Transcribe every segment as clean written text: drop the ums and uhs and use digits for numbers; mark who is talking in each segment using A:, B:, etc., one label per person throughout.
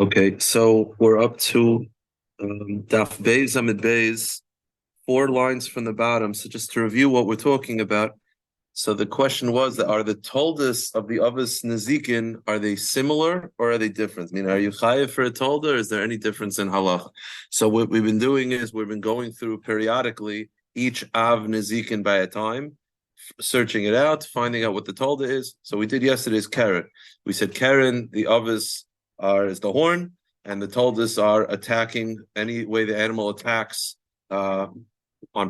A: Okay, so we're up to Daf Beis Amid Beis, 4 lines from the bottom. So just to review what we're talking about. So the question was that are the toldas of the Avos Nezikin, are they similar or are they different? I mean, are you chayiv for a tolda or is there any difference in halacha? So what we've been doing is we've been going through periodically each Av Nezikin by a time, searching it out, finding out what the tolda is. So we did yesterday's Karen. We said Karen, the Avos is the horn, and the toldas are attacking any way the animal attacks on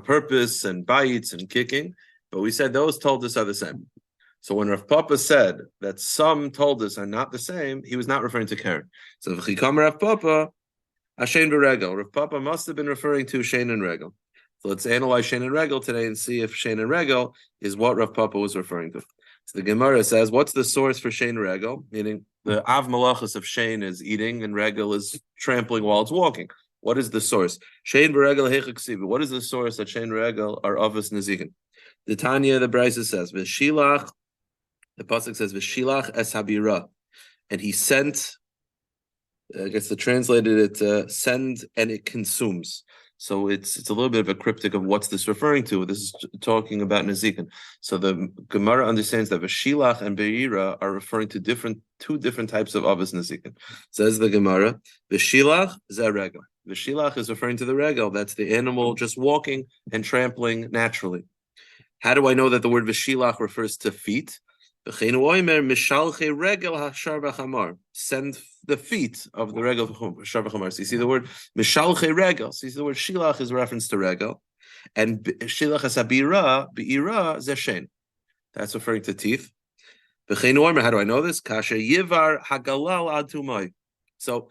A: purpose and bites and kicking. But we said those toldas are the same. So when Rav Papa said that some toldas are not the same, he was not referring to Karen. So if Kamma Rav Papa, Ashen Beregel, Rav Papa must have been referring to Shein and Regel. So let's analyze Shein and Regel today and see if Shein and Regel is what Rav Papa was referring to. So the Gemara says, what's the source for Shein and Regel? Meaning the Av Malachas of Shein is eating and Regel is trampling while it's walking. What is the source? Shein Beregel Hechaksiva. What is the source that Shein and Regel are Avos Nezikin? The Tanya, the Brisa says, V'shilach, the pasuk says, V'shilach es habira, and he sent. I guess the translated it send and it consumes. So it's a little bit of a cryptic of what's this referring to. This is talking about Nezikin. So the Gemara understands that V'shilach and Be'ira are referring to two different types of Avos Nezikin. Says the Gemara, V'shilach zeregel. V'shilach is referring to the regel. That's the animal just walking and trampling naturally. How do I know that the word V'shilach refers to feet? Send the feet of the regel. So you see the word mishalche regel. So you see the word shilach is a reference to regel, and shilach hasabira beira zeshen. That's referring to teeth. How do I know this? Kasha yivar hagalal ad tumai. So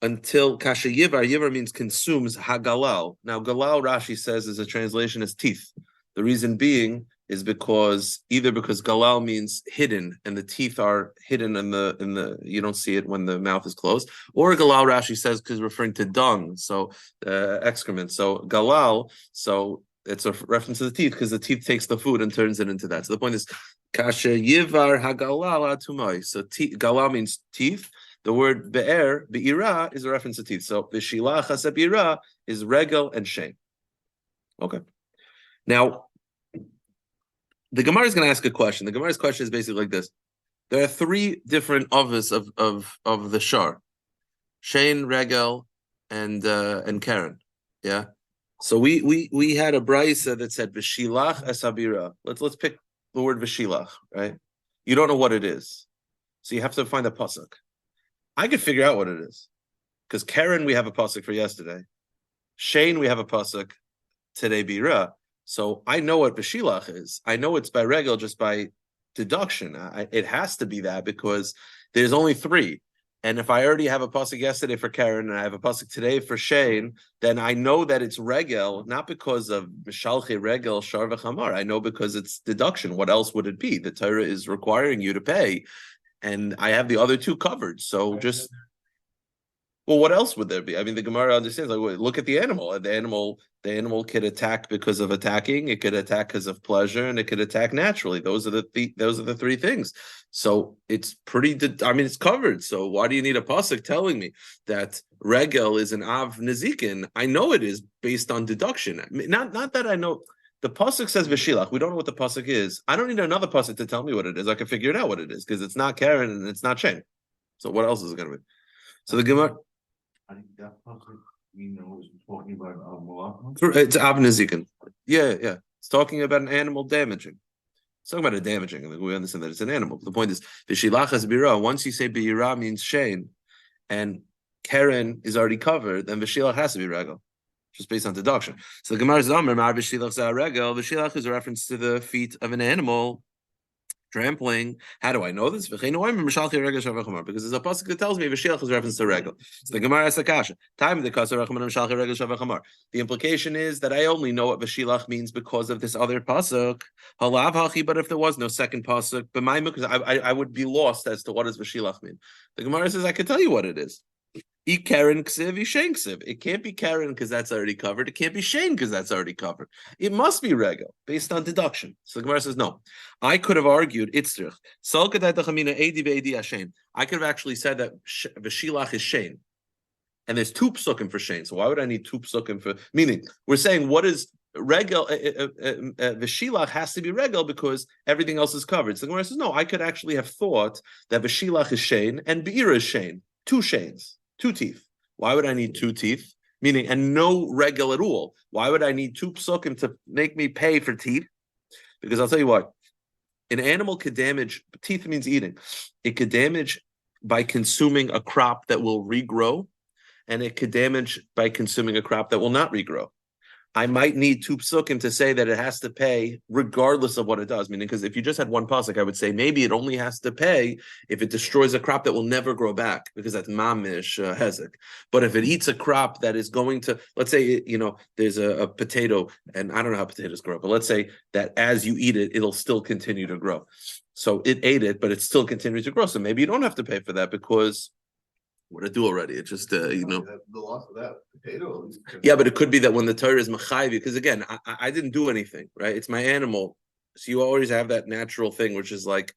A: until kasha yivar means consumes hagalal. Now galal Rashi says is a translation as teeth. The reason being is because galal means hidden and the teeth are hidden in the you don't see it when the mouth is closed, or galal Rashi says because referring to dung, so excrement. So galal, so it's a reference to the teeth because the teeth takes the food and turns it into that. So the point is kasha yivar hagalal atumai. So galal means teeth. The word be'ira is a reference to teeth. So v'shilach hasabira is regel and shein. Okay. Now, the Gemara is going to ask a question. The Gemara's question is basically like this: there are 3 different avos of the shar, Shein, Regel, and Karen. Yeah. So we had a brisa that said v'shilach esabira. Let's pick the word v'shilach. Right. You don't know what it is, so you have to find a pasuk. I could figure out what it is because Karen we have a pasuk for yesterday. Shein we have a pasuk today. Bira. So I know what V'shilach is. I know it's by regel just by deduction. It has to be that because there's only 3. And if I already have a pasuk yesterday for Karen and I have a pasuk today for Shein, then I know that it's regel, not because of Mishalche regel, shar v'chamar. I know because it's deduction. What else would it be? The Torah is requiring you to pay. And I have the other 2 covered. So just... Well, what else would there be? I mean, the Gemara understands. Like, look at the animal. The animal could attack because of attacking. It could attack because of pleasure, and it could attack naturally. Those are the 3 things. So it's it's covered. So why do you need a pasuk telling me that regel is an av nezikin? I know it is based on deduction. Not that I know. The pasuk says v'shilach. We don't know what the pasuk is. I don't need another pasuk to tell me what it is. I can figure it out what it is because it's not Karen and it's not Shein. So what else is it going to be? So the Gemara.
B: I think that pasuk is talking about
A: It's Ab Nezikin. Yeah. It's talking about an animal damaging. It's talking about it damaging. We understand that it's an animal. The point is, V'shilachas bira. Once you say bira means Shein, and Karen is already covered, then V'shilach has to be regel, just based on deduction. So the Gemara Zomer Mar V'shilach za regel. V'shilach is a reference to the feet of an animal trampling. How do I know this? Because there's a pasuk that tells me v'shilach is reference to regel. So the Gemara asks a kasha. The implication is that I only know what v'shilach means because of this other pasuk. But if there was no second pasuk, I would be lost as to what does v'shilach mean. The Gemara says I could tell you what it is. E Karen ksiv, e Shane ksiv. It can't be Karen because that's already covered. It can't be Shane because that's already covered. It must be regel based on deduction. So the Gemara says no. I could have argued itzrich. I could have actually said that v'shilach is Shane, and there's two psukim for Shane. So why would I need two psukim for? Meaning, we're saying what is regel? V'shilach has to be regel because everything else is covered. So the Gemara says no. I could actually have thought that v'shilach is Shane and be'ira is Shane. Two Shanes. Two teeth. Why would I need two teeth? Meaning, and no regel at all. Why would I need two psukim to make me pay for teeth? Because I'll tell you what, an animal could damage, teeth means eating. It could damage by consuming a crop that will regrow, and it could damage by consuming a crop that will not regrow. I might need two psukim to say that it has to pay regardless of what it does. Meaning, because if you just had one pasuk, I would say maybe it only has to pay if it destroys a crop that will never grow back, because that's mamish hezek. But if it eats a crop that is going to, let's say, there's a potato, and I don't know how potatoes grow, but let's say that as you eat it, it'll still continue to grow. So it ate it, but it still continues to grow. So maybe you don't have to pay for that because what did it do already? It just,
B: The loss of that potato.
A: Yeah, but it could be that when the Torah is machayiv, because again, I didn't do anything, right? It's my animal. So you always have that natural thing, which is like,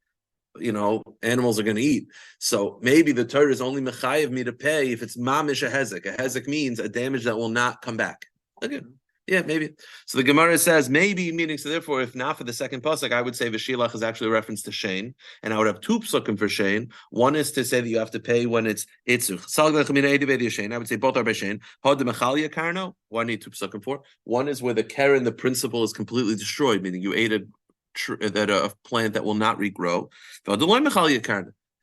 A: animals are going to eat. So maybe the Torah is only machayiv me to pay if it's mamish a hezek. A hezek means a damage that will not come back. Okay. Yeah, maybe. So the Gemara says maybe, meaning, so therefore, if not for the second pasuk, I would say V'shilach is actually a reference to Shane, and I would have two psukim for Shane. One is to say that you have to pay when it's Itzuch. I would say both are by Shane. Hod mechalia karno. One need two psukim for. One is where the keren, the principle, is completely destroyed, meaning you ate a plant that will not regrow.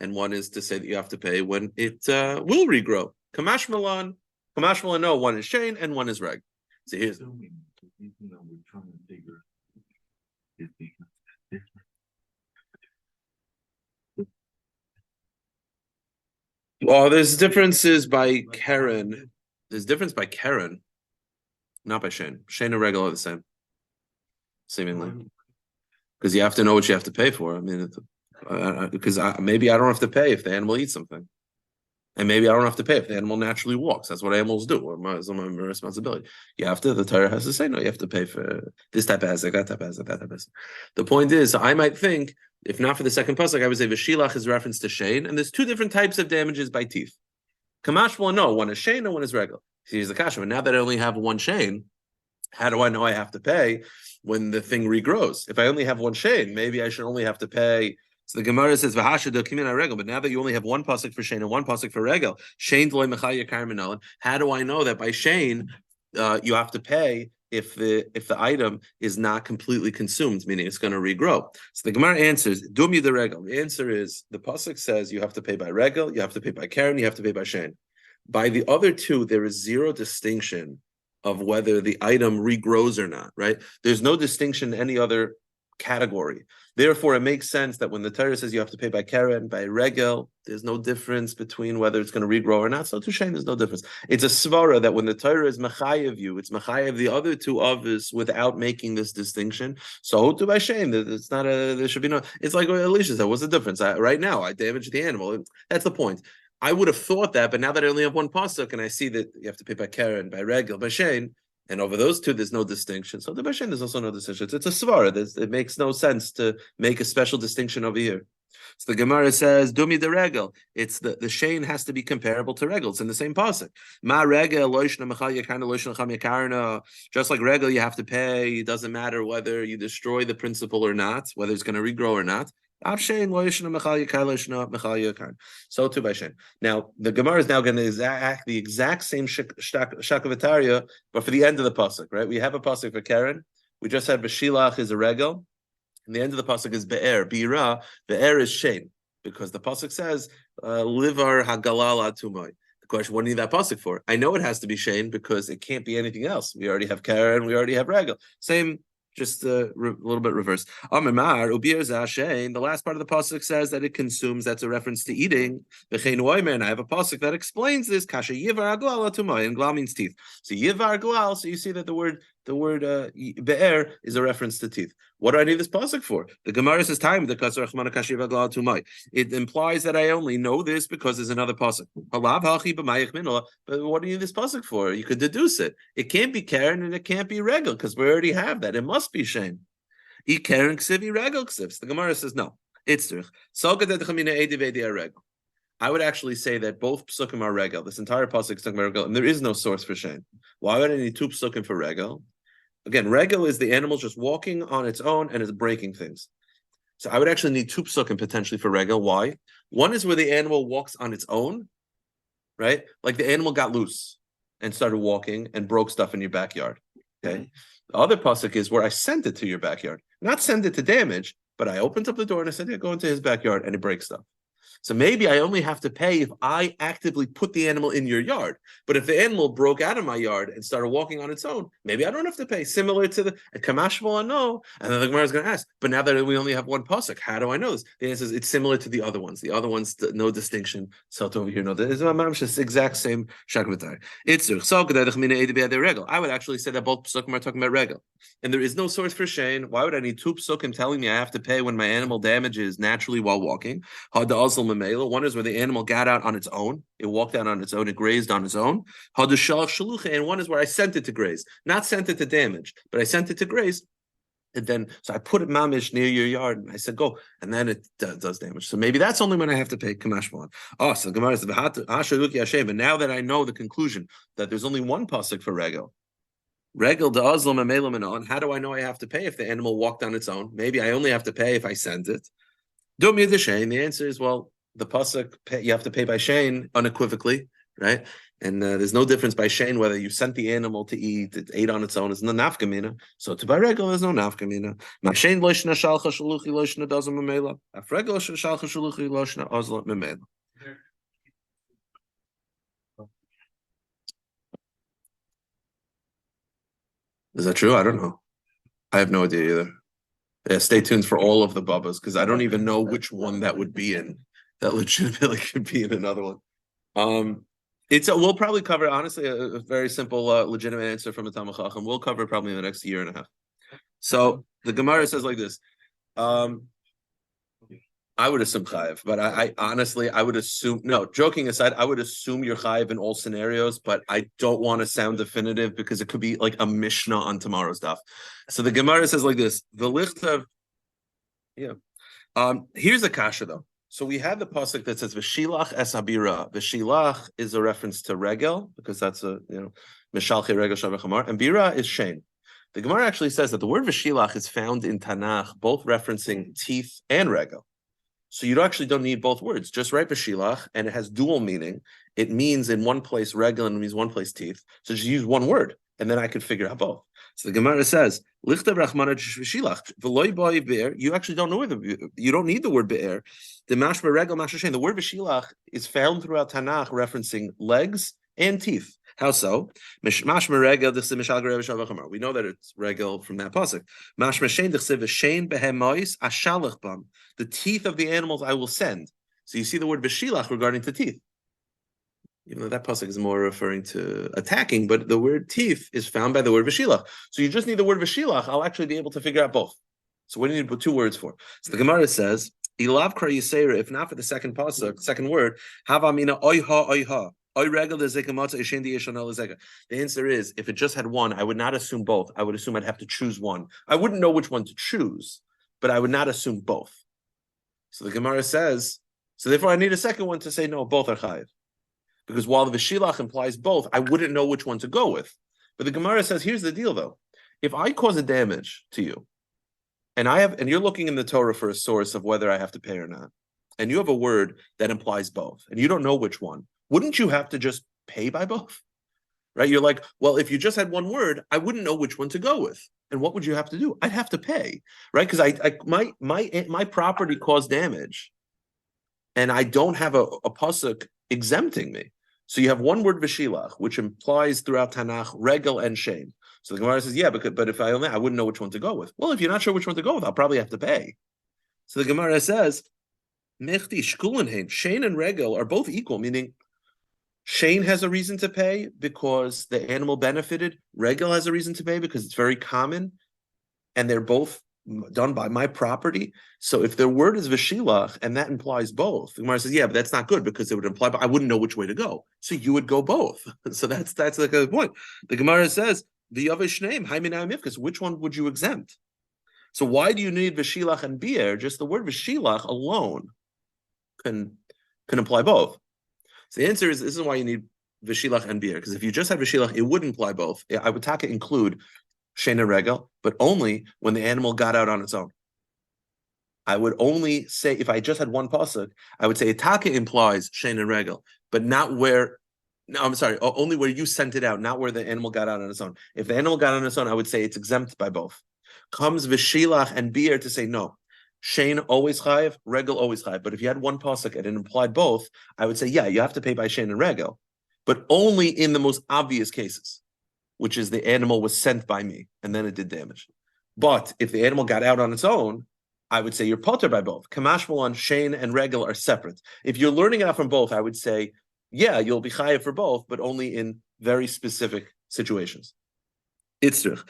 A: And one is to say that you have to pay when it will regrow. Kamash Malan, no, one is Shane and one is Reg. So here's
B: We're trying to figure if they
A: there's differences by Karen. There's difference by Karen, not by Shane. Shane and Reg are the same, seemingly, because you have to know what you have to pay for. I mean, because maybe I don't have to pay if the animal eats something. And maybe I don't have to pay if the animal naturally walks. That's what animals do. It's my responsibility. The Torah has to say, no, you have to pay for this type of hezek, that type of hezek, that type of hezek. The point is, I might think, if not for the second pasuk, I would say V'shilach is reference to Shane, and there's two different types of damages by teeth. Kamash will know, one is Shane and one is regular. Here's the kasha. But now that I only have one Shane, how do I know I have to pay when the thing regrows? If I only have one Shane, maybe I should only have to pay. So the Gemara says, regel, but now that you only have one pasuk for Shane and one pasuk for regel, Shane loy mechaya karmenon. How do I know that by Shane you have to pay if the item is not completely consumed, meaning it's going to regrow? So the Gemara answers, dumi the regel. The answer is the pasuk says you have to pay by regel, you have to pay by Karen, you have to pay by Shane. By the other two, there is zero distinction of whether the item regrows or not. Right? There's no distinction in any other category. Therefore, it makes sense that when the Torah says you have to pay by Karen, by Regel, there's no difference between whether it's going to regrow or not. So to Shane, there's no difference. It's a svara that when the Torah is Machayev you, it's Machayev the other two others without making this distinction. So to by Shane, it's not there should be no, it's like what Elisha said, what's the difference? Right now, I damaged the animal. That's the point. I would have thought that, but now that I only have one pasuk and I see that you have to pay by Karen, by Regel, by Shane, and over those two, there's no distinction. So the Bashen, there's also no distinction. It's a svara. It makes no sense to make a special distinction over here. So the Gemara says, "Dumi de regel." It's the Shane has to be comparable to regel. It's in the same pasuk. Ma regel loishna mechal yakarna loishna cham yakarna. Just like regel, you have to pay. It doesn't matter whether you destroy the principle or not, whether it's going to regrow or not. So too by Shane. Now the Gemara is now going to act the exact same shakavataria, but for the end of the pasuk, right? We have a pasuk for Karen. We just had V'shilach is a regel, and the end of the pasuk is Be'er. Be'ira, Be'er is Shane, because the pasuk says Livar Hagalal Atumai. The question, what do you need that pasuk for? I know it has to be Shane because it can't be anything else. We already have Karen, we already have regel. Same. Just a little bit reverse. The last part of the pasuk says that it consumes. That's a reference to eating. And I have a pasuk that explains this. Kasha yivar glal atumay, and glal means teeth. So yivar glal. So you see that the word The word be'er is a reference to teeth. What do I need this pasuk for? The Gemara says time. It implies that I only know this because there's another pasuk. But what do you need this pasuk for? You could deduce it. It can't be Karen and it can't be Regel because we already have that. It must be Shane. Karen ksivi Regel ksivs. The Gemara says no. It's true. I would actually say that both psukim are Regel. This entire pasuk is talking about Regel, and there is no source for Shane. Why would I need two psukim for Regel? Again, Regel is the animal just walking on its own and is breaking things. So I would actually need two psukim potentially for Regel. Why? One is where the animal walks on its own, right? Like the animal got loose and started walking and broke stuff in your backyard. Okay. The other pasuk is where I sent it to your backyard. Not send it to damage, but I opened up the door and I said, yeah, go into his backyard and it breaks stuff. So maybe I only have to pay if I actively put the animal in your yard. But if the animal broke out of my yard and started walking on its own, maybe I don't have to pay. Similar to the Kamashval, no. And then the Gemara is going to ask, but now that we only have one pasuk, how do I know this? The answer is it's similar to the other ones. The other ones, no distinction. So over here, no. It's the exact same shakvatar. I would actually say that both psukim are talking about regel. And there is no source for Shane. Why would I need two psukim telling me I have to pay when my animal damages naturally while walking? One is where the animal got out on its own. It walked out on its own. It grazed on its own. And one is where I sent it to graze. Not sent it to damage, but I sent it to graze. And then, so I put it mamish near your yard, and I said, go. And then it does damage. So maybe that's only when I have to pay kamashmalan. Oh, so Gemara says, and now that I know the conclusion that there's only one pasuk for regel, regel de azlam and how do I know I have to pay if the animal walked on its own? Maybe I only have to pay if I send it. The answer is, well, the pasuk, you have to pay by Shane unequivocally, right? And there's no difference by Shane whether you sent the animal to eat, it ate on its own, it's no nafkamina. So to by regel, there's no nafkamina. Ma Shane loishna shalcha shaluchi loishna doesn't memela. Af regel shalcha shaluchi loishna ozla memela. Is that true? I don't know. I have no idea either. Yeah, stay tuned for all of the bubbas because I don't even know which one that would be in. That legitimately could be in another one. We'll probably cover honestly a very simple, legitimate answer from a Talmid Chacham. We'll cover it probably in the next year and a half. So the Gemara says like this. I would assume chayiv, but I honestly I would assume no. Joking aside, I would assume you're chayiv in all scenarios, but I don't want to sound definitive because it could be like a mishnah on tomorrow's daf. So the Gemara says like this: the lichtav, here's a kasha though. So we had the pasuk that says v'shilach es habira. V'shilach is a reference to regel because that's a mishalche regel shavach hamar, and bira is shane. The Gemara actually says that the word v'shilach is found in Tanakh, both referencing teeth and regel. So you actually don't need both words. Just write v'shilach, and it has dual meaning. It means in one place regel and it means one place teeth. So just use one word, and then I could figure out both. So the Gemara says, "Lichtav rachmana v'shilach v'loy boy be'er." You actually don't know you don't need the word be'er. The mashma regel mashashen. The word v'shilach is found throughout Tanakh, referencing legs and teeth. How so? Mashma regel. This is mishal gerev shavachamar. We know that it's regel from that pasuk. Mashma shein dichsev v'shein behemois ashalach bam. The teeth of the animals I will send. So you see the word v'shilach regarding to teeth. Even though that pasuk is more referring to attacking, but the word teeth is found by the word v'shilach. So you just need the word v'shilach. I'll actually be able to figure out both. So what do you need to put two words for? So the Gemara says, "Ilav kra yisera." If not for the second pasuk, second word, havamina oiha oiha. The answer is, if it just had one, I would not assume both. I would assume I'd have to choose one. I wouldn't know which one to choose, but I would not assume both. So the Gemara says, so therefore I need a second one to say, no, both are chayiv. Because while the v'shilach implies both, I wouldn't know which one to go with. But the Gemara says, here's the deal though. If I cause a damage to you, and you're looking in the Torah for a source of whether I have to pay or not, and you have a word that implies both, and you don't know which one, wouldn't you have to just pay by both? Right? You're like, well, if you just had one word, I wouldn't know which one to go with. And what would you have to do? I'd have to pay, right? Because my property caused damage, and I don't have a pasuk exempting me. So you have one word v'shilach, which implies throughout Tanakh regel and shame. So the Gemara says, yeah, but if I wouldn't know which one to go with. Well, if you're not sure which one to go with, I'll probably have to pay. So the Gemara says, Shane and regel are both equal, meaning Shane has a reason to pay because the animal benefited. Regel has a reason to pay because it's very common, and they're both done by my property. So if their word is v'shilach and that implies both, the Gemara says, yeah, but that's not good because it would imply, but I wouldn't know which way to go. So you would go both. So that's the good point. The Gemara says the yavish name because which one would you exempt? So why do you need v'shilach and beer? Just the word v'shilach alone can imply both. So the answer is this is why you need v'shilach and beer, because if you just had v'shilach, it would imply both. I would taka include Shena Regel, but only when the animal got out on its own. I would only say, if I just had one pasuk, I would say Itaka implies Shena Regel, but not where, no, I'm sorry, only where you sent it out, not where the animal got out on its own. If the animal got on its own, I would say it's exempt by both. Comes Vishilach and Beer to say no. Shane always chayiv, Regel always chayiv. But if you had one pasuk and it implied both, I would say, yeah, you have to pay by Shane and Regel, but only in the most obvious cases, which is the animal was sent by me, and then it did damage. But if the animal got out on its own, I would say you're potter by both. Kamash Malon, Shane, and Regel are separate. If you're learning it out from both, I would say, yeah, you'll be chayav for both, but only in very specific situations. Itzrich.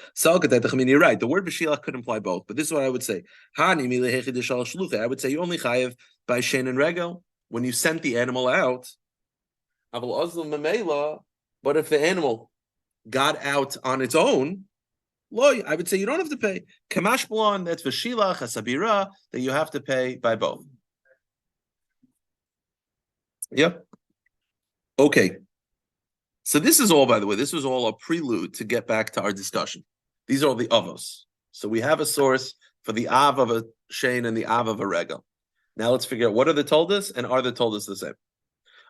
A: You're right. The word b'shilach could imply both, but this is what I would say. I would say you only chayav by Shane and Regel when you sent the animal out. But if the animal got out on its own, I would say you don't have to pay. Kamash Blon, that's v'shilach, hasabira, that you have to pay by both. Yep. Okay. So this is all, by the way, this was all a prelude to get back to our discussion. These are all the avos. So we have a source for the av of a Shane and the av of a Regel. Now let's figure out what are the toldas and are the toldas the same?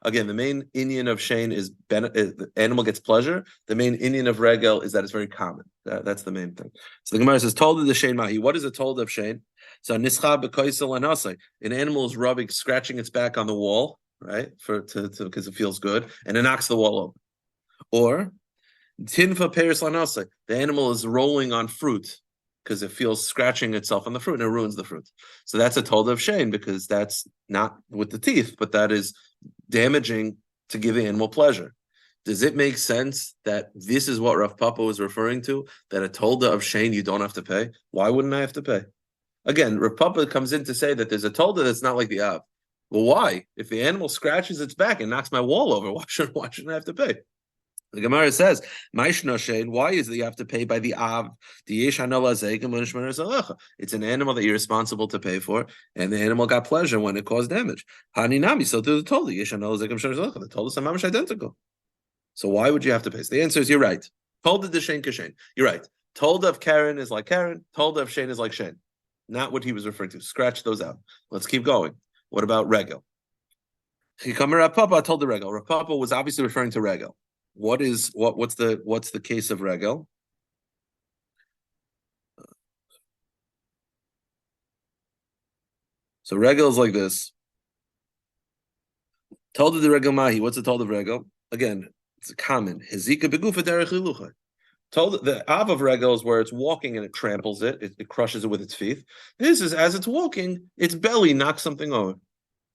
A: Again, the main inyan of Shane is the animal gets pleasure. The main inyan of Regel is that it's very common. That's the main thing. So the Gemara says, tolda the Shane mahi. What is a tolda of Shane? So nischa b'koisel anasai. An animal is rubbing, scratching its back on the wall, right? Because it feels good, and it knocks the wall over. Or tinfa peris lanasai. The animal is rolling on fruit because it feels scratching itself on the fruit and it ruins the fruit. So that's a tolda of Shane because that's not with the teeth, but that is damaging to give the animal pleasure. Does it make sense that this is what Rav Papa was referring to, that a tolda of Shane you don't have to pay? Why wouldn't I have to pay? Again, Rav Papa comes in to say that there's a tolda that's not like the av. Well, why? If the animal scratches its back and knocks my wall over, why shouldn't I have to pay? The Gemara says, Maishna Shane, why is it you have to pay by the av? It's an animal that you're responsible to pay for, and the animal got pleasure when it caused damage. Haninami, so to the told the told us mamish identical. So why would you have to pay? So the answer is you're right. Told the Shane Kashane. You're right. Told of Karen is like Karen, told of Shane is like Shane. Not what he was referring to. Scratch those out. Let's keep going. What about Regel? Rav Papa told the Regel. Rav Papa was obviously referring to Regel. What's the case of Regel? So Regel is like this. Told the Regel mahi. What's the told of Regel? Again, it's common. Hezika begufa derech hilucha. Told the av of Regel is where it's walking and it tramples it. It crushes it with its feet. This is as it's walking, its belly knocks something over.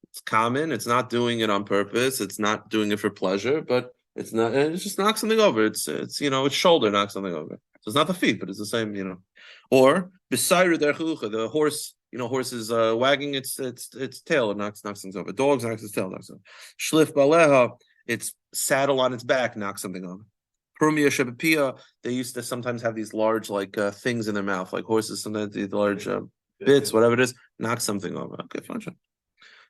A: It's common. It's not doing it on purpose. It's not doing it for pleasure, but it's not. It just knocks something over. It's its shoulder knocks something over. So it's not the feet, but it's the same. Or beside the horse. Horses wagging its tail. It knocks things over. Dogs knocks its tail. Knocks over. Shlif baleha. Its saddle on its back knocks something over. Perumia shebepia. They used to sometimes have these large things in their mouth, like horses. Sometimes these large bits, whatever it is, knock something over. Okay, fine.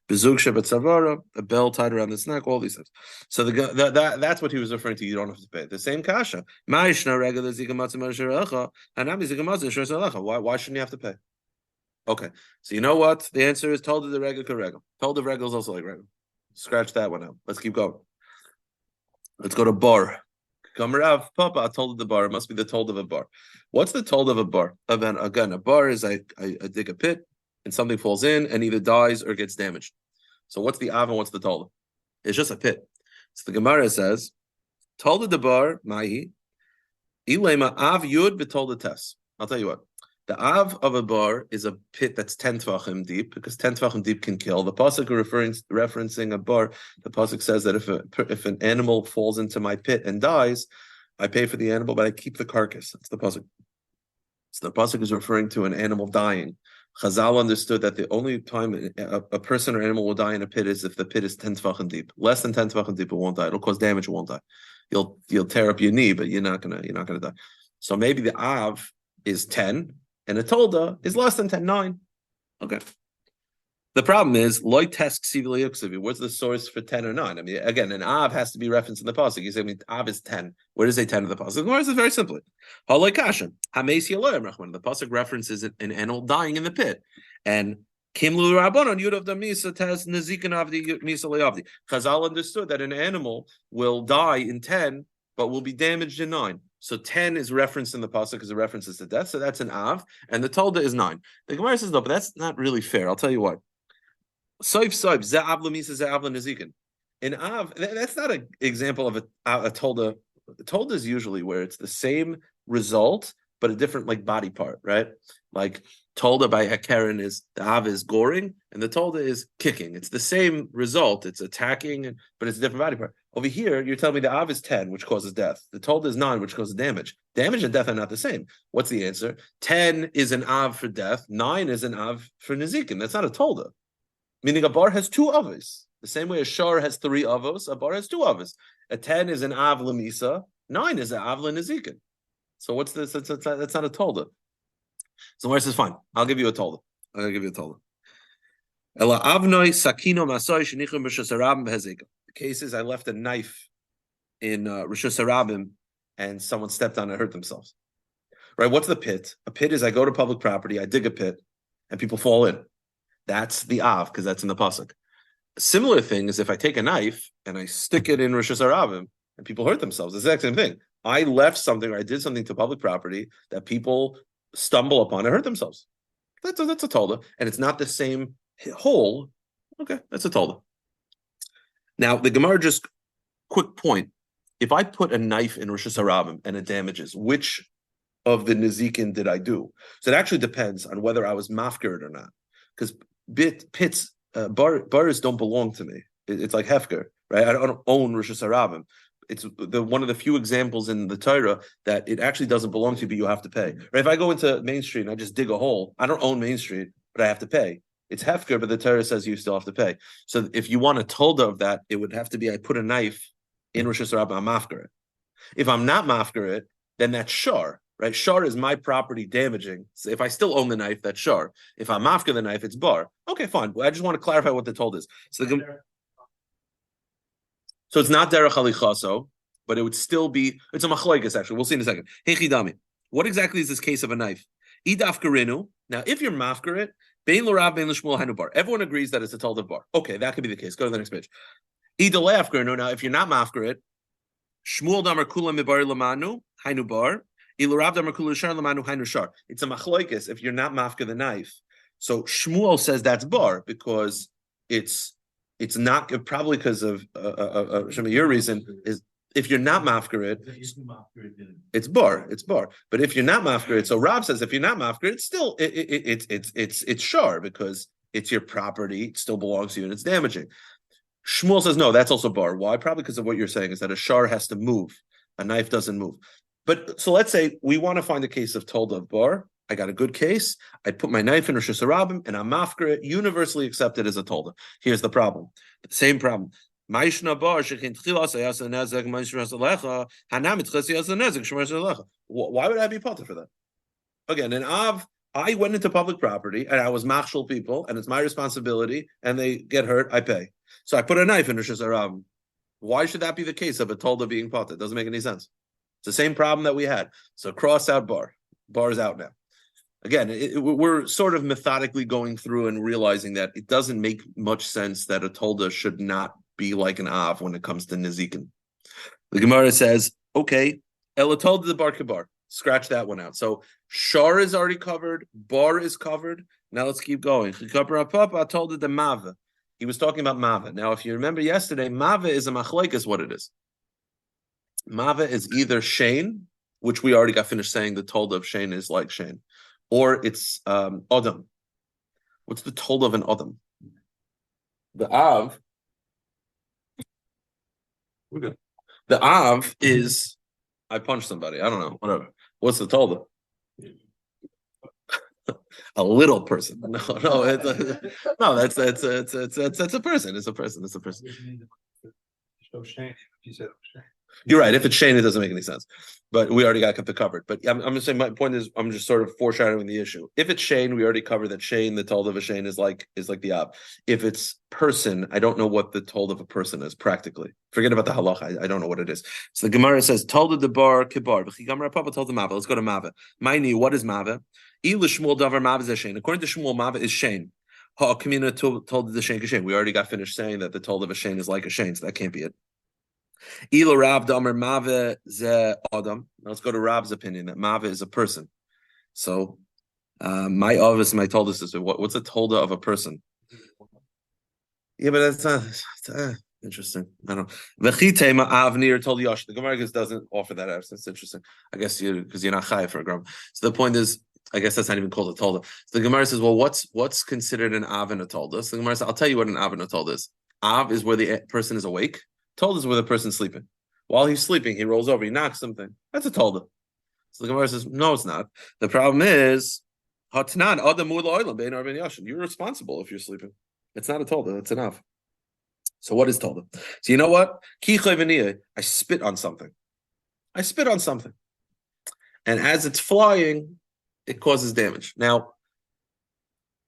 A: Bezug shebetzavara, a bell tied around the neck, all these things. So that's what he was referring to. You don't have to pay. The same kasha. Why shouldn't you have to pay? Okay, so you know what? The answer is told to the regel regel. Told the regel is also like regel. Scratch that one out. Let's keep going. Let's go to bar. Kamarav Papa told the bar. It must be the told of a bar. What's the told of a bar? Again, a bar is I dig a pit and something falls in and either dies or gets damaged. So what's the av and what's the tolda? It's just a pit. So the Gemara says, tolda the bar, mahi, ilema av yud betolda tes. I'll tell you what. The av of a bar is a pit that's 10 tvachim deep, because 10 tvachim deep can kill. The pasuk referencing a bar, the pasuk says that if an animal falls into my pit and dies, I pay for the animal, but I keep the carcass. That's the pasuk. So the pasuk is referring to an animal dying. Chazal understood that the only time a person or animal will die in a pit is if the pit is 10 tvachim deep. Less than 10 tvachim deep, it won't die. It'll cause damage, it won't die. You'll tear up your knee, but you're not gonna die. So maybe the av is 10, and a tolda is less than 10, 9. Okay. The problem is, loy tesk sivli. What's the source for 10 or 9? I mean, again, an av has to be referenced in the pasuk. You say, av is 10. Where does it say 10 in the pasuk? Where is it? Very simply. Halay kasha. Hameis yaloyim rachman. The pasuk references an animal dying in the pit. And kimlu rabbanon yudav da misa tes nezikin avdi misa leavdi. Chazal understood that an animal will die in 10, but will be damaged in 9. So 10 is referenced in the pasuk because it references to death. So that's an av. And the tolda is 9. The Gemara says, no, but that's not really fair. I'll tell you what. Soif, za'avla misa za'avla nezikin. In av, that's not an example of a tolda. The tolda is usually where it's the same result, but a different body part, right? Like tolda by Hakaren is the av is goring, and the tolda is kicking. It's the same result. It's attacking, but it's a different body part. Over here, you're telling me the av is 10, which causes death. The tolda is 9, which causes damage. Damage and death are not the same. What's the answer? 10 is an av for death. 9 is an av for nezikin. That's not a tolda. Meaning a bar has 2 avos. The same way a shar has 3 avos, a bar has 2 avos. A 10 is an av lemisa, 9 is an av lenezikin. So what's this? That's not a tolda. So where says fine, I'll give you a tolda. The case is I left a knife in Rosh Hashanah and someone stepped on it and hurt themselves. Right? What's the pit? A pit is I go to public property, I dig a pit, and people fall in. That's the av, because that's in the pasuk. A similar thing is if I take a knife and I stick it in Rosh Hashanah and people hurt themselves. It's the exact same thing. I left something or I did something to public property that people stumble upon and hurt themselves. That's a tolda, and it's not the same hole. Okay, that's a tolda. Now the Gemara, just quick point: if I put a knife in Rosh Hashanah and it damages, which of the nezikin did I do? So it actually depends on whether I was mafkir or not, because pits, bars don't belong to me. It's like hefker, right? I don't own Rosh Hashanah. It's one of the few examples in the Torah that it actually doesn't belong to you, but you have to pay. Right? If I go into Main Street and I just dig a hole, I don't own Main Street, but I have to pay. It's hefker, but the Torah says you still have to pay. So if you want a tolda of that, it would have to be I put a knife in Rosh Hashanah, I'm mafker it. If I'm not mafker it, then that's shar. Right, shar is my property damaging. So if I still own the knife, that's shar. If I'm after the knife, it's bar. Okay, fine. I just want to clarify what the told is. So it's not derech halichaso, but it would still be. It's a machlokes actually. We'll see in a second. Hey chidami, what exactly is this case of a knife? Idaf karinu. Now, if you're mafker it, bein l'rav bein l'shmuel hanu bar. Everyone agrees that it's a told of bar. Okay, that could be the case. Go to the next page. Idalei afkarinu. Now, if you're not mafker it, shmuel damar kula mibar lamanu hanu bar. It's a machlokes if you're not mafka the knife. So Shmuel says that's bar because it's not, probably because of your reason is if you're not mafka it, it's bar. But if you're not mafka it, so Rav says if you're not mafka it's still it's shar because it's your property, it still belongs to you and it's damaging. Shmuel says no, that's also bar. Why? Probably because of what you're saying is that a shar has to move, a knife doesn't move. But so let's say we want to find a case of tolda of bar. I got a good case. I put my knife in Rosh Hashanah and I'm mafker it, universally accepted as a tolda. Here's the problem. Same problem. Why would I be potter for that? Again, in Av, I went into public property and I was machshel people, and it's my responsibility, and they get hurt, I pay. So I put a knife in Rosh Hashanah. Why should that be the case of a tolda being potter? It doesn't make any sense. It's the same problem that we had. So cross out bar. Bar is out now. Again, we're sort of methodically going through and realizing that it doesn't make much sense that a tolda should not be like an av when it comes to nezikin. The Gemara says, okay, ela tolda the bar kabar. Scratch that one out. So shar is already covered. Bar is covered. Now let's keep going. Chikapar told the mava. He was talking about mava. Now, if you remember yesterday, mava is a machlokes what it is. Mava is either Shane, which we already got finished saying the tolda of Shane is like Shane, or it's Adam. What's the toll of an Adam? The Av. We're good. The Av is I punched somebody. I don't know. Whatever. What's the toll? A little person. No, it's no. That's a person. It's a person. It's a person. You're right. If it's Shane, it doesn't make any sense. But we already got it covered. But I'm just saying. My point is, I'm just sort of foreshadowing the issue. If it's Shane, we already covered that Shane, the told of a Shane, is like the Ab. If it's person, I don't know what the told of a person is practically. Forget about the halacha. I don't know what it is. So the Gemara says, told the bar kibar. Told the mava. Let's go to mava. Maini, what is mava? Shmuel davar mava is Shane. According to Shmuel, mava is Shane. Ha'akamina told the Shane Shane. We already got finished saying that the told of a Shane is like a Shane, so that can't be it. Ila Rav Damer Mave ze Adam. Let's go to Rav's opinion that Mave is a person. So my obvious, my told us is what's a tolda of a person? Yeah, but that's interesting. I don't know. V'chitema Avnir told Yosh. The Gemara doesn't offer that out. That's interesting. I guess because you're not chai for a gram. So the point is, I guess that's not even called a tolda. So the Gemara says, well, what's considered an Av and a tolda? So the Gemara says, I'll tell you what an Av and a tolda is. Av is where the person is awake. Told is where the person's sleeping. While he's sleeping, he rolls over, he knocks something. That's a tolda. So the Gemara says, no, it's not. The problem is, you're responsible if you're sleeping. It's not a tolda, it's an av. So what is tolda? So you know what? I spit on something. I spit on something. And as it's flying, it causes damage. Now,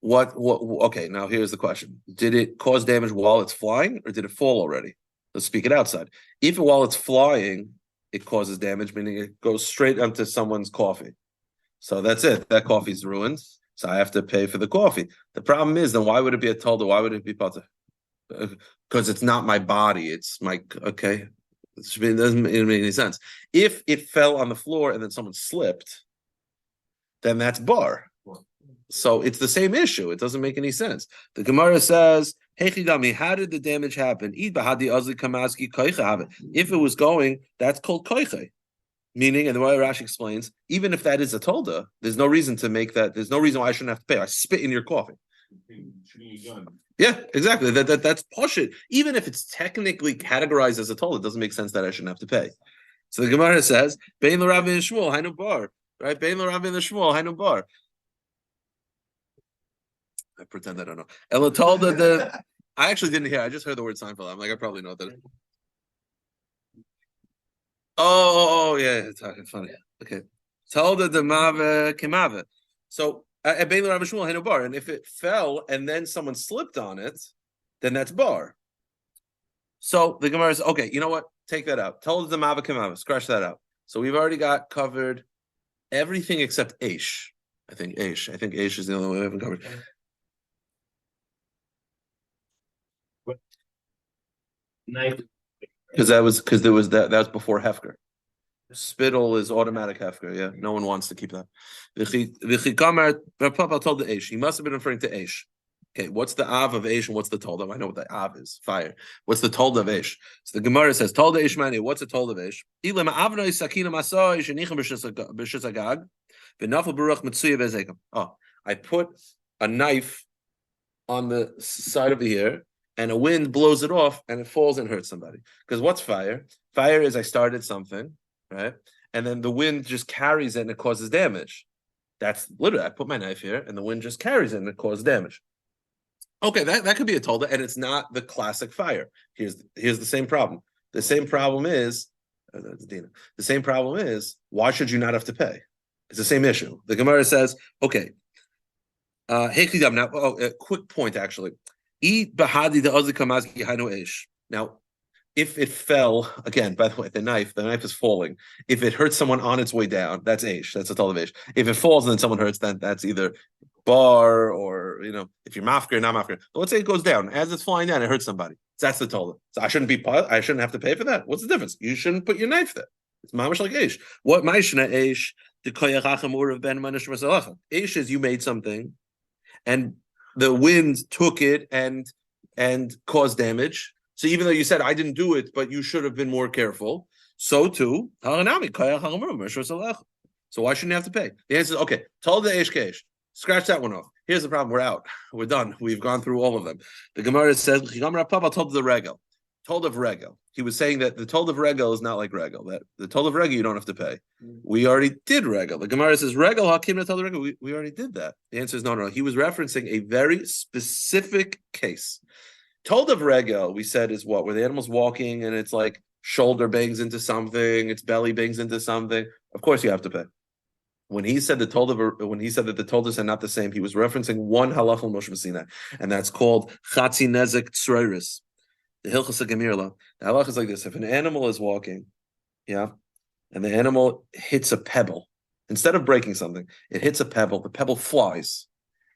A: okay, now here's the question. Did it cause damage while it's flying, or did it fall already? Let's speak it outside. If while it's flying, it causes damage, meaning it goes straight onto someone's coffee. So that's it. That coffee's ruined. So I have to pay for the coffee. The problem is, then why would it be a tolda? Why would it be pata? Because it's not my body. It's my, okay. It doesn't make any sense. If it fell on the floor and then someone slipped, then that's bar. So it's the same issue. It doesn't make any sense. The Gemara says, hey, Chigami, how did the damage happen? If it was going, that's called koiche. Meaning, and the way Rashi explains, even if that is a tolda, there's no reason to make that. There's no reason why I shouldn't have to pay. I spit in your coffee. Yeah, exactly. That's poshut. Even if it's technically categorized as a tolda, it doesn't make sense that I shouldn't have to pay. So the Gemara says, Bein l'Rav and Shmuel, hainu bar. Right? Bein l'Rav and Shmuel, hainu bar. I pretend I don't know. Ella told that I actually didn't hear. I just heard the word Seinfeld. I'm like, I probably know that. Oh, yeah, it's funny. Okay, told the mave kemave. So and if it fell and then someone slipped on it, then that's bar. So the Gemara is okay. You know what? Take that out. Told the mave kemave. Scratch that out. So we've already got covered everything except Aish. I think Aish is the only one we haven't covered. Because that was before Hefker. Spittle is automatic Hefker. Yeah, no one wants to keep that. Papa told the Aish. He must have been referring to Aish. Okay, what's the Av of Aish and what's the Tolda? I know what the Av is. Fire. What's the Tolda of Aish? So the Gemara says Tolda Aish mani. What's the Tolda of Aish? Oh, I put a knife on the side over here, and a wind blows it off, and it falls and hurts somebody. Because what's fire? Fire is I started something, right? And then the wind just carries it and it causes damage. That's literally, I put my knife here, and the wind just carries it and it causes damage. Okay, that could be a tolda, and it's not the classic fire. Here's the same problem. The same problem is, why should you not have to pay? It's the same issue. The Gemara says, okay, now, a quick point actually. Now, if it fell, again, by the way, the knife is falling. If it hurts someone on its way down, that's Aish. That's a tolda of Aish. If it falls and then someone hurts, then that's either bar or, if you're mafker, not mafker. But let's say it goes down. As it's flying down, it hurts somebody. So that's the tolda. So I shouldn't have to pay for that. What's the difference? You shouldn't put your knife there. It's mamash like Aish. What ma'ishna Aish? The koyachacham urav ben manish masalacha. Aish is you made something, and the wind took it and caused damage. So even though you said I didn't do it, but you should have been more careful. So too, so So why shouldn't you have to pay? The answer is okay. Told the Eshkesh. Scratch that one off. Here's the problem. We're out. We're done. We've gone through all of them. The Gemara says, told the regel. Told of regel. He was saying that the told of regel is not like regel. That the told of regel you don't have to pay. We already did regel. The Gemara says regel hakim told the regel. We already did that. The answer is no. He was referencing a very specific case. Told of regel, we said, is what? Where the animal's walking and it's like shoulder bangs into something, its belly bangs into something. Of course you have to pay. When he said that the toldas are not the same, he was referencing one halacha Moshe Messina, and that's called chatzi nezek tzroiris. The Hilchas Gemirla. The halacha is like this: if an animal is walking, and the animal hits a pebble, instead of breaking something, it hits a pebble. The pebble flies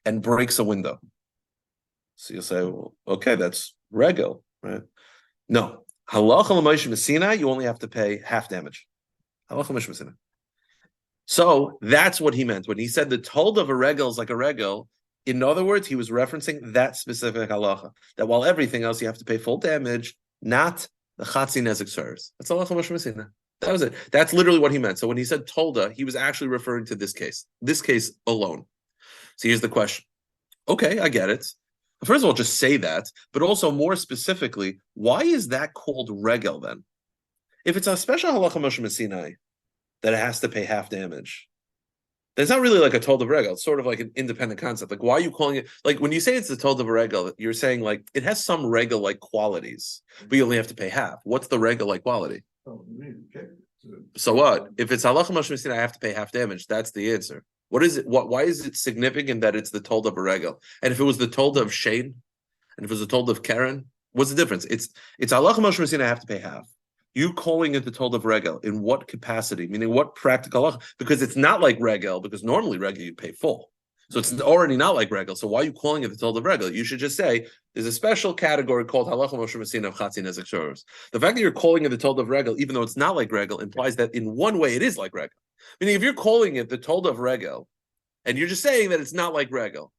A: and breaks a window. So you'll say, well, okay, that's regel, right? No, halacha Moshe Messina, you only have to pay half damage. Halacha Moshe Messina. So that's what he meant when he said the told of a regel is like a regel. In other words, he was referencing that specific halacha, that while everything else you have to pay full damage, not the chatzi nezek tzroiris. That's halacha Moshe Messina. That was it. That's literally what he meant. So when he said tolda, he was actually referring to this case alone. So here's the question. Okay, I get it. First of all, just say that, but also more specifically, why is that called regel then? If it's a special halacha Moshe Messina that it has to pay half damage, it's not really like a told of regel. It's sort of like an independent concept. Like, why are you calling it? Like, when you say it's a told of a regel, you're saying like it has some regel-like qualities, but you only have to pay half. What's the regel-like quality? So what? If it's halacha Moshe Messina, I have to pay half damage. That's the answer. What is it? Why is it significant that it's the told of a regel? And if it was the told of Shane, and if it was the told of Karen, what's the difference? It's halacha Moshe Messina, I have to pay half. You calling it the told of regel, in what capacity? Meaning what practical? Because it's not like regel, because normally regel you pay full. So it's already not like regel. So why are you calling it the told of regel? You should just say, there's a special category called halacha Moshe Messina of chatzi nezek tzroiris. The fact that you're calling it the told of regel, even though it's not like regel, implies that in one way it is like regel. Meaning if you're calling it the told of regel, and you're just saying that it's not like regel,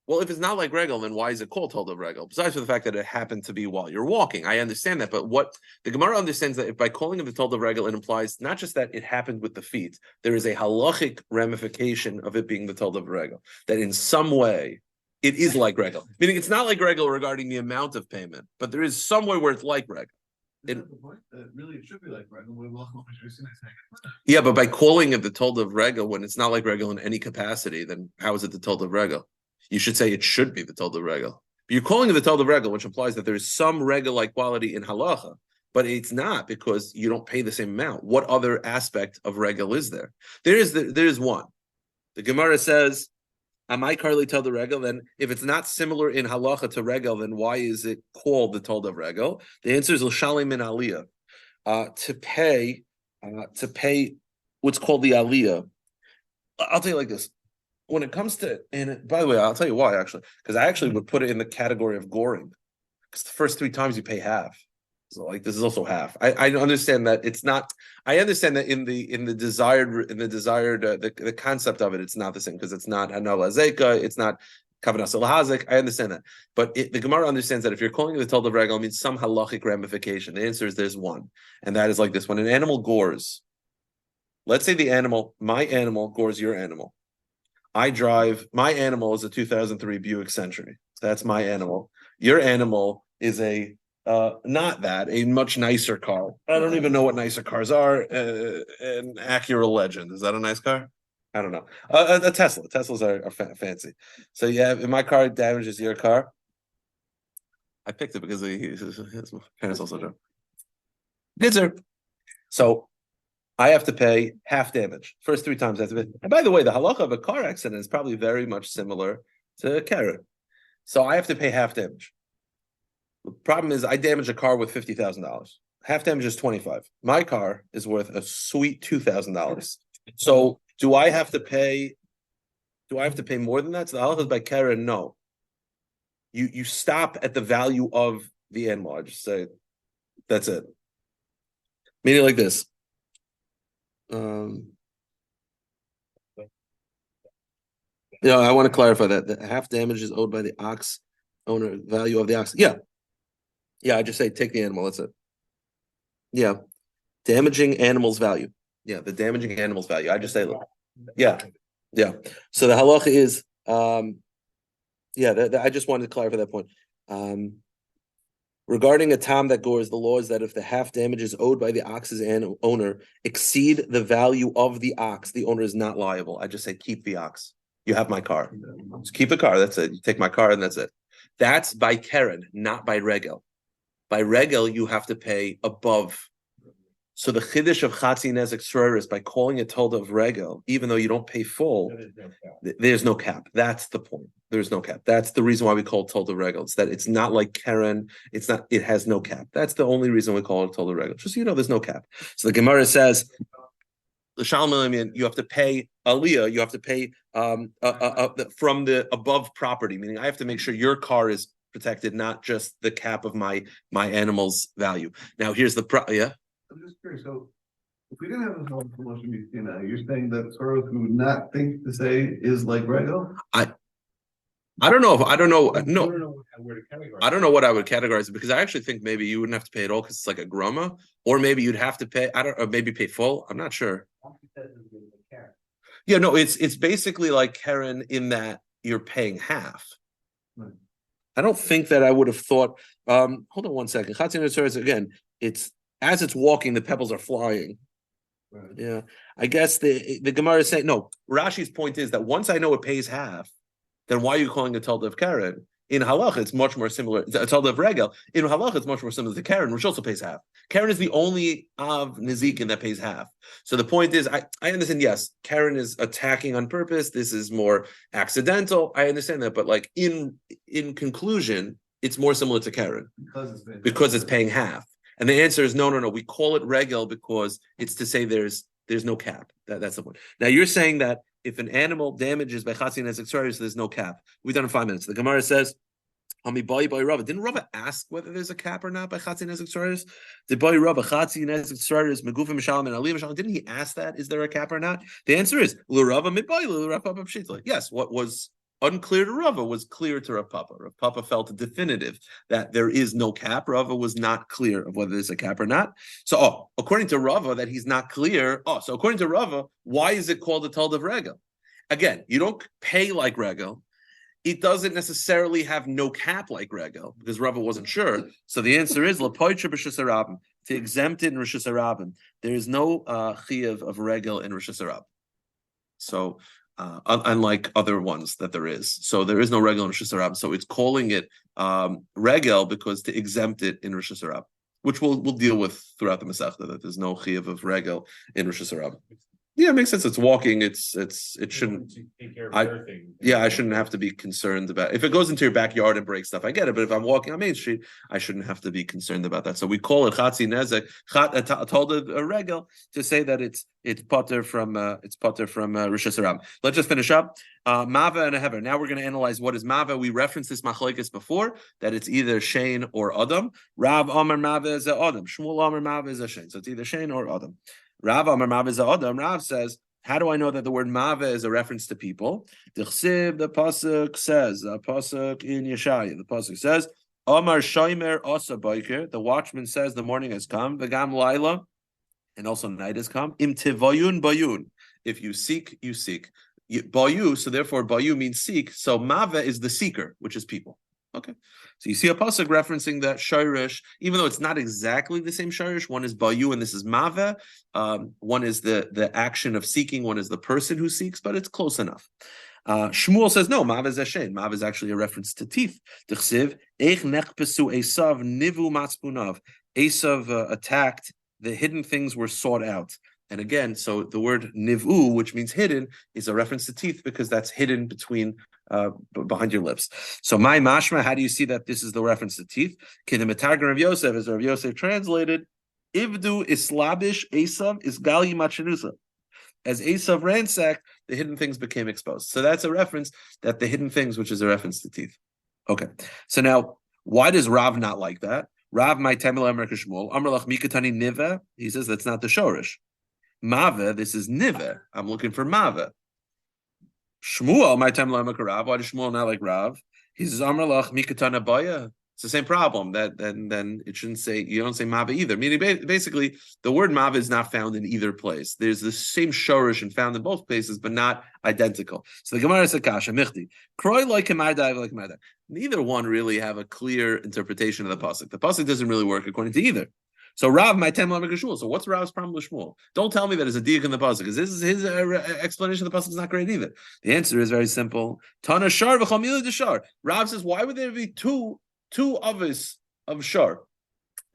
A: well, if it's not like regel, then why is it called told of regel? Besides for the fact that it happened to be while you're walking. I understand that, but what the Gemara understands that if by calling it the told of regel, it implies not just that it happened with the feet, there is a halachic ramification of it being the told of regel, that in some way it is like regel. Meaning it's not like regel regarding the amount of payment, but there is some way where it's like regel.
B: Really, it should be like regel.
A: Yeah, but by calling it the told of regel when it's not like regel in any capacity, then how is it the told of regel? You should say it should be the told of regel. But you're calling it the told of regel, which implies that there is some regel-like quality in halacha, but it's not because you don't pay the same amount. What other aspect of regel is there? There is one. The Gemara says, "Amai karli told the regel." Then, if it's not similar in halacha to regel, then why is it called the told of regel? The answer is l'shalim min aliyah, to pay what's called the aliyah. I'll tell you like this. When it comes to, and by the way, I'll tell you why actually, because I actually would put it in the category of goring, because the first 3 times you pay half. So like this is also half. I understand that it's not. I understand that in the desired the concept of it, it's not the same because it's not hanal azeka, it's not kavanas lahazik. I understand that, but the Gemara understands that if you're calling it the told of regel, it means some halachic ramification. The answer is there's one, and that is like this: when an animal gores, let's say my animal gores your animal. My animal is a 2003 Buick Century. That's my animal. Your animal is a much nicer car. I don't even know what nicer cars are. An Acura Legend. Is that a nice car? I don't know. A Tesla. Teslas are fancy. So if my car damages your car, I picked it because his parents also drove. Good, sir. So I have to pay half damage. First 3 times I have to pay. And by the way, the halacha of a car accident is probably very much similar to Karen. So I have to pay half damage. The problem is I damage a car with $50,000. Half damage is $25,000. My car is worth a sweet $2,000. So do I have to pay more than that? So the halacha is by Karen, no. You stop at the value of the animal. I just say that's it. Meaning like this. I want to clarify that the half damage is owed by the ox owner, value of the ox. Yeah, I just say take the animal. That's it. Yeah, damaging animal's value. Yeah, the damaging animal's value. I just say, look, Yeah. So the halacha is, I just wanted to clarify that point. Regarding a tam that gores, the law is that if the half damages owed by the ox's owner exceed the value of the ox, the owner is not liable. I just say keep the ox. You have my car. Just keep a car. That's it. You take my car and that's it. That's by Karen, not by regel. By regel, you have to pay above. So the chiddush of chatzi nezek sroris, by calling it tolda of regel, even though you don't pay full, there's no cap. That's the point. There's no cap. That's the reason why we call it tolda regel. It's that it's not like Karen. It's not. It has no cap. That's the only reason we call it tolda regel. Just so you know, there's no cap. So the Gemara says, you have to pay aliyah. You have to pay from the above property. Meaning, I have to make sure your car is protected, not just the cap of my animal's value. Now, here's the
B: I'm just curious. So, if we didn't have this whole promotion meeting now, you're saying that Soros would not think to say is like Rego?
A: I don't know. I don't know what I would categorize it, because I actually think maybe you wouldn't have to pay at all because it's like a groma, or maybe you'd have to pay. Or maybe pay full. I'm not sure. Yeah, no, it's basically like Karen in that you're paying half. Right. I don't think that I would have thought. Hold on one second. Again, it's as it's walking, the pebbles are flying. Right. Yeah, I guess the Gemara is saying no. Rashi's point is that once I know it pays half, then why are you calling it Talda of Karen? In Halacha, it's much more similar. Talda of Regel. In Halacha, it's much more similar to Karen, which also pays half. Karen is the only of Nezikin that pays half. So the point is, I understand, yes, Karen is attacking on purpose. This is more accidental. I understand that. But like in conclusion, it's more similar to Karen because it's paying half. And the answer is no. We call it Regel because it's to say there's no cap. That's the point. Now you're saying that if an animal damages by Chatzi Nezek Tzaris, there's no cap. We've done in 5 minutes. The Gemara says, didn't Rava ask whether there's a cap or not by Chatzi Nezek Tzaris? Did boy Rava Chatzi Nezek Tzaris Megufim Mishalim and Ali Mishalim? Didn't he ask that? Is there a cap or not? The answer is L'Rava Mitboy L'Rava Pshitla. Yes, what was unclear to Rava was clear to Rav Papa. Rav Papa felt definitive that there is no cap. Rava was not clear of whether there's a cap or not. So, according to Rava, that he's not clear. So according to Rava, why is it called a Tald of Regel? Again, you don't pay like Regel. It doesn't necessarily have no cap like Regel because Rava wasn't sure. So the answer is Lapoitra b'Rishus Harabim, to exempt it in Rishus Harabim. There is no chiyuv of Regel in Rishus Harabim. So unlike other ones that there is. So there is no Regel in Rishus Harabim. So it's calling it Regel because to exempt it in Rishus Harabim, which we'll deal with throughout the Masechta, that there's no chiyuv of Regel in Rishus Harabim. Yeah, it makes sense. It's walking. It shouldn't. I shouldn't have to be concerned about if it goes into your backyard and breaks stuff. I get it, but if I'm walking on Main Street, I shouldn't have to be concerned about that. So we call it Chatzi Nezek, told a regel to say that it's potter from Rishus Harabim. Let's just finish up. Mava and a hever. Now we're going to analyze what is Mava. We referenced this machlokes before, that it's either Shane or Adam. Rav Amar Mava is a Adam. Shmuel Amar Mava is a Shane. So it's either Shane or Adam. Rav Amar Mava is a Adam. Rav says, how do I know that the word Mava is a reference to people? The pasuk says, the pasuk in Yeshaya, the pasuk says, Amar Shomer Asa Biker. The watchman says the morning has come. V'gam Laila, and also night has come. Im tivayun bayun. If you seek, you seek. Bayu, so therefore Bayu means seek. So Mava is the seeker, which is people. Okay. So you see a pasuk referencing that shirish, even though it's not exactly the same shirish. One is Bayu and this is Mava. One is the action of seeking. One is the person who seeks, but it's close enough. Shmuel says no. Mava is Eshen. Mava is actually a reference to teeth. T'chsiv eich nechpesu Esav nivu matzpunav. Esav attacked. The hidden things were sought out. And again, so the word nivu, which means hidden, is a reference to teeth because that's hidden behind your lips. So my mashma, how do you see that this is the reference to teeth? Kinemetargan Rav Yosef, as Rav Yosef translated, Ivdu islabish Esav is gali macherusa. As Esav ransacked, the hidden things became exposed. So that's a reference that the hidden things, which is a reference to teeth. Okay. So now, why does Rav not like that? Rav my Tamil Amar Shmuel Amrlach Mikatani Niva. He says that's not the shorish. Mava, this is Nive. I'm looking for Mava. Shmuel, my time Rav. Why does Shmuel not like Rav? He says, Amrlach Mikatana Baya. It's the same problem that then it shouldn't say, you don't say mava either. Meaning basically the word mava is not found in either place. There's the same shorish and found in both places, but not identical. So the Gemara says kasha michti kroi like kamardai like kamardai. Neither one really have a clear interpretation of the pasuk. The pasuk doesn't really work according to either. So Rav might tell him Shmuel. So what's Rav's problem with Shmuel? Don't tell me that there's a diak in the pasuk, because his explanation of the pasuk is not great either. The answer is very simple. Tana shar v'chamila de shar. Rav says, why would there be two avos of shar?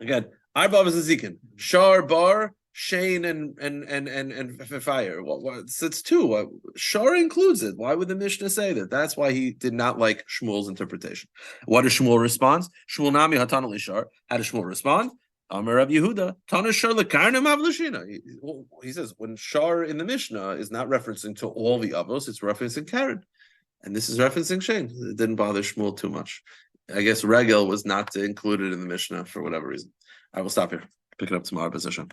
A: Again, arba avos and zikin. Shar bar, shane and fire. Well, it's two. Shar includes it. Why would the Mishnah say that? That's why he did not like Shmuel's interpretation. What does Shmuel respond? Shmuel nami hatana shar. How does Shmuel respond? Amar Rabbi Yehuda, Tana Shar lekarnim avlashina. He says when Shar in the Mishnah is not referencing to all the avos, it's referencing Karen, and this is referencing Shane. It didn't bother Shmuel too much. I guess regel was not included in the Mishnah for whatever reason. I will stop here. Pick it up tomorrow, position.